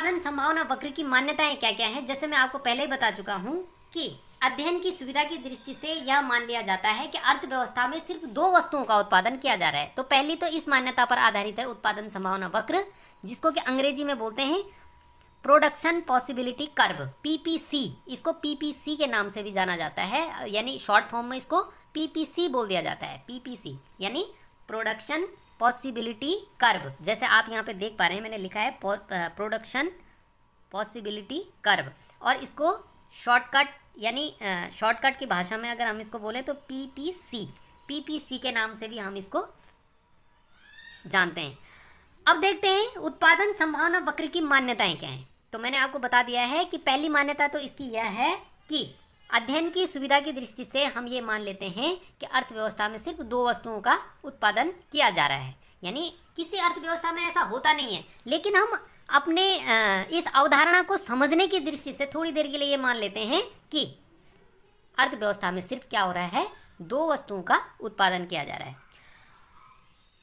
उत्पादन संभावना वक्र की मान्यताएं क्या क्या है। जैसे मैं आपको पहले ही बता चुका हूं कि अध्ययन की सुविधा की दृष्टि से यह मान लिया जाता है कि अर्थव्यवस्था में सिर्फ दो वस्तुओं का उत्पादन किया जा रहा है। तो पहली तो इस मान्यता पर आधारित है उत्पादन संभावना वक्र, जिसको कि अंग्रेजी में बोलते हैं प्रोडक्शन पॉसिबिलिटी कर्व, पीपीसी। इसको पीपीसी के नाम से भी जाना जाता है, यानी शॉर्ट फॉर्म में इसको पीपीसी बोल दिया जाता है। पीपीसी यानी प्रोडक्शन पॉसिबिलिटी कर्व। जैसे आप यहाँ पे देख पा रहे हैं, मैंने लिखा है प्रोडक्शन पॉसिबिलिटी कर्व, और इसको शॉर्टकट यानी शॉर्टकट की भाषा में अगर हम इसको बोलें तो पीपीसी के नाम से भी हम इसको जानते हैं। अब देखते हैं उत्पादन संभावना वक्र की मान्यताएं क्या हैं। तो मैंने आपको बता दिया है कि पहली मान्यता तो इसकी यह है कि अध्ययन की सुविधा की दृष्टि से हम ये मान लेते हैं कि अर्थव्यवस्था में सिर्फ दो वस्तुओं का उत्पादन किया जा रहा है। यानी किसी अर्थव्यवस्था में ऐसा होता नहीं है, लेकिन हम अपने इस अवधारणा को समझने की दृष्टि से थोड़ी देर के लिए ये मान लेते हैं कि अर्थव्यवस्था में सिर्फ क्या हो रहा है, दो वस्तुओं का उत्पादन किया जा रहा है।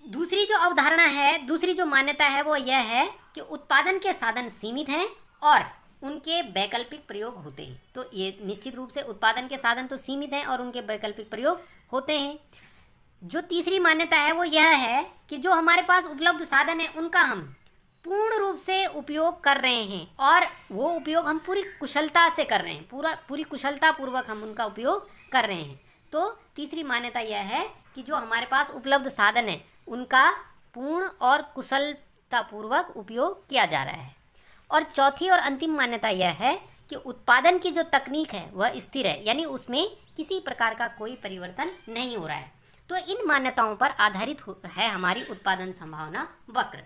दूसरी जो अवधारणा है, दूसरी जो मान्यता है वो यह है कि उत्पादन के साधन सीमित हैं और उनके वैकल्पिक प्रयोग होते हैं। तो ये निश्चित रूप से उत्पादन के साधन तो सीमित हैं और उनके वैकल्पिक प्रयोग होते हैं। जो तीसरी मान्यता है वो यह है कि जो हमारे पास उपलब्ध साधन है उनका हम पूर्ण रूप से उपयोग कर रहे हैं, और वो उपयोग हम पूरी कुशलता से कर रहे हैं, पूरी कुशलता पूर्वक हम उनका उपयोग कर रहे हैं। तो तीसरी मान्यता यह है कि जो हमारे पास उपलब्ध साधन है उनका पूर्ण और कुशलतापूर्वक उपयोग किया जा रहा है। और चौथी और अंतिम मान्यता यह है कि उत्पादन की जो तकनीक है वह स्थिर है, यानी उसमें किसी प्रकार का कोई परिवर्तन नहीं हो रहा है। तो इन मान्यताओं पर आधारित है हमारी उत्पादन संभावना वक्र।